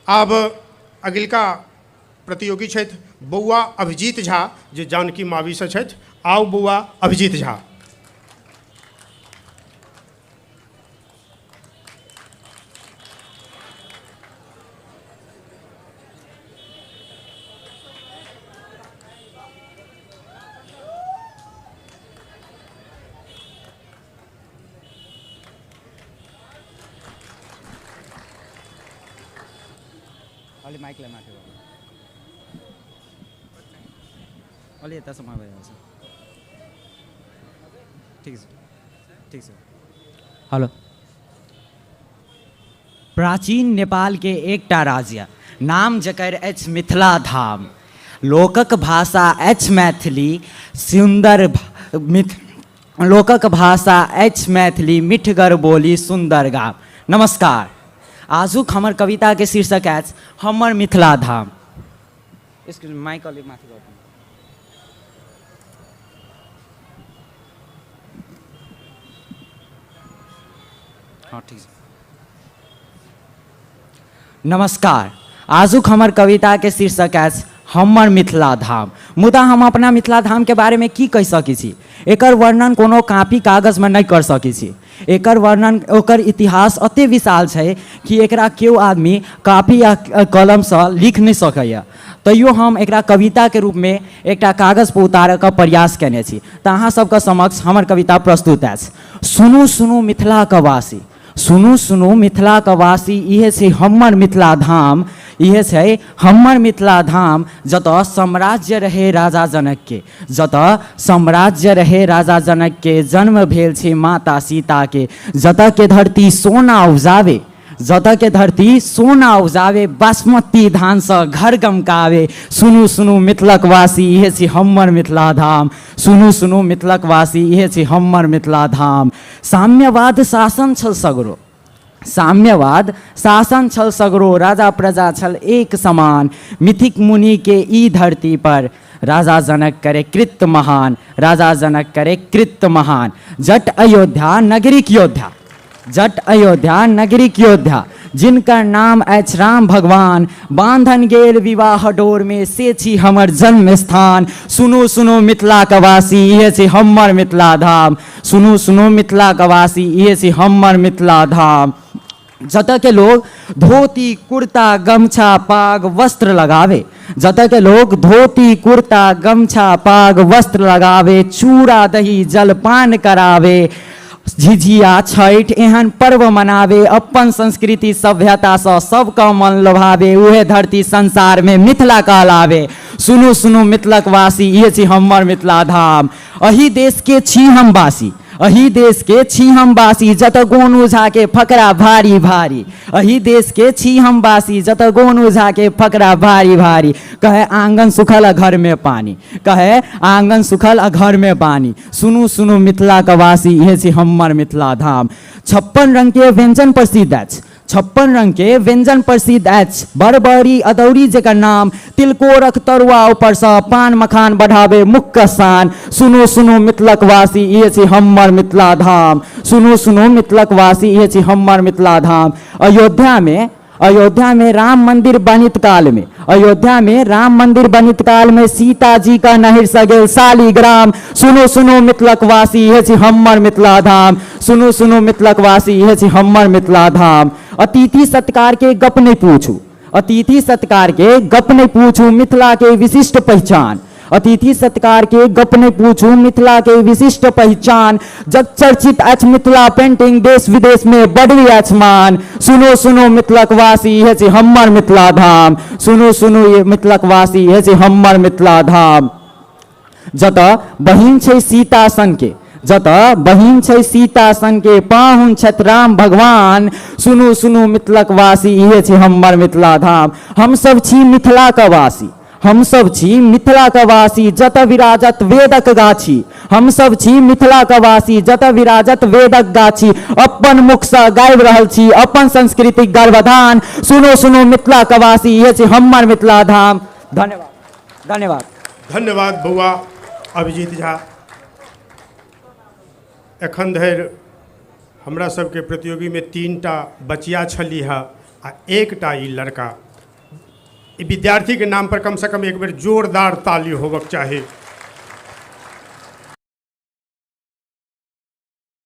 आब अगिलका प्रतियोगी छथि बौआ अभिजीत झा जे जानकी मावीसँ छथि। आओ बौआ अभिजीत झा। माइक ले माथे ओले त समय भयो ठीक है। हेलो। प्राचीन नेपाल के एकटा राज्य नाम जकर अछि मिथिला धाम। लोकक भाषा अछि मैथिली सुंदर लोकक भाषा अछि मैथिली मिठगर बोली सुंदर गाम। नमस्कार। आजुक हमर कविता के शीर्षक अछि हमर मिथिला धाम। इसके माइक वाले माथे पर। हाँ ठीक है। नमस्कार। आजुक हमर कविता के शीर्षक अछि हमर मिथिला धाम। मुदा हम अपना मिथिला धाम के बारे में की कह सकै छी। एकर वर्णन कोनो कापी कागज में नहीं कर सकै छी। एकर वर्णन ओकर इतिहास अते विशाल है कि एकरा केओ आदमी कापी या कलम से लिख नहीं सकैया। तैयो हम एकरा कविता के रूप में एकटा कागज पर उतारय के प्रयास केने छी। तऽ अहाँ सबके समक्ष हमर कविता प्रस्तुत अछि। सुनू सुनू मिथिला के वासी, सुनू सुनू मिथिला के वासी, इहे छै हमर मिथिला धाम। इहे छै हमर मिथिला धाम जतऽ साम्राज्य रहे राजा जनक के, जतऽ साम्राज्य रहे राजा जनक के, जन्म भेल छै माता सीता के, जतऽ के धरती सोना उपजावे, जतऽ के धरती सोना उपजावे, बासमती धान से घर गमकावे। सुनू सुनू मिथिलक वासी, इहे छै हमर मिथिला धाम। सुनू सुनू मिथिलक वासी, इहे छै हमर मिथिला धाम। साम्यवाद शासन छल सगरो, साम्यवाद शासन छल सगरो, राजा प्रजा छल एक समान। मिथिक मुनि के ई धरती पर राजा जनक करे कृत्य महान, राजा जनक करे कृत्य महान। जट अयोध्या नगरिक योद्धा, जट अयोध्या नगरिक योद्धा, जिनकर नाम अछि राम भगवान। बांधन गेल विवाह डोर में, से छी हमर जन्म स्थान। सुनू सुनू मिथिला के वासी, इहे छै हमर मिथिला धाम। सुनू सुनू मिथिला के वासी, इहे छै हमर मिथिला धाम। जतऽ के लोग धोती कुर्ता गमछा पाग वस्त्र लगावे, जतऽ के लोग धोती कुर्ता गमछा पाग वस्त्र लगावे, चूड़ा दही जलपान करावे, झिझिया छठ एहन पर्व मनावे, अपन संस्कृति सभ्यता से सबका मन लोभावे, उहे धरती संसार में मिथिला कहलावे। सुनू सुनू मिथिलक वासी, इहे छी हमर मिथिला धाम। अही देश के छी हम वासी, अही देश के छी हम वासी, जत गोनू झा के फकरा भारी भारी। अही देश के छी हम वासी, जत गोनू झा के फकरा भारी भारी। कहे आंगन सुखल घर में पानी, कहे आंगन सुखल घर में पानी। सुनू सुनू मिथिला के वासी, इहे छी हमर मिथिला धाम। 56 रंग के व्यंजन प्रसिद्ध अछि, 56 रंग के व्यंजन प्रसिद्ध अछि। बरबरी अदौरी जेकर नाम, तिलकोरक तरुआ ऊपर से पान मखान बढ़ावे मुख का शान। सुनू सुनू मिथिलक वासी, इहे छी हमर मिथिला धाम। सुनू सुनू मिथिलक वासी, इहे छी हमर मिथिला धाम। अयोध्या में राम मंदिर बनित काल में, अयोध्या में राम मंदिर बनित काल में, सीता जी का नहिर सगेल शालीग्राम। सुनो सुनो मिथिलक वासी, इहे छी हमर मिथिला धाम। सुनो सुनो मिथिलक वासी, इहे छी हमर मिथिला धाम। अतिथि सत्कार के गप नहीं पूछू, अतिथि सत्कार के गप नहीं पूछू, मिथिला के विशिष्ट पहचान। अतिथि सत्कार के गप नहीं पूछू, मिथिला के विशिष्ट पहचान। जग चर्चित अछि मिथिला पेंटिंग, देश विदेश में बढ़ी अछि मान। सुनो सुनो मिथिलक वासी, इहे छी हमर मिथिला धाम। सुनो सुनो ये मिथिलक वासी, इहे छी हमर मिथिला धाम। जतऽ बहिन छै सीता सन के, जतऽ बहिन छै सीता सन के, पाहुन छथि राम भगवान। सुनू सुनू मिथिलक वासी, इहे छै हमर मिथिला धाम। हम सब छी मिथिला का वासी, हम सब छी मिथिला का वासी, जत विराजत वेदक गाछी। हम सब छी मिथिला का वासी, जत विराजत वेदक गाछी। अपन मुख से गाबि रहल छी अपन संस्कृतिक गर्वधान। सुनो सुनो मिथिला का वासी, इहे छै हमर मिथिला धाम। धन्यवाद धन्यवाद धन्यवाद बौआ अभिजीत झा। एखन धरि हमरा सबके प्रतियोगी में 3टा बचिया छलीह आ 1टा ई लड़का। ई विद्यार्थी के नाम पर कम से कम एक बेर जोरदार ताली होबक चाही।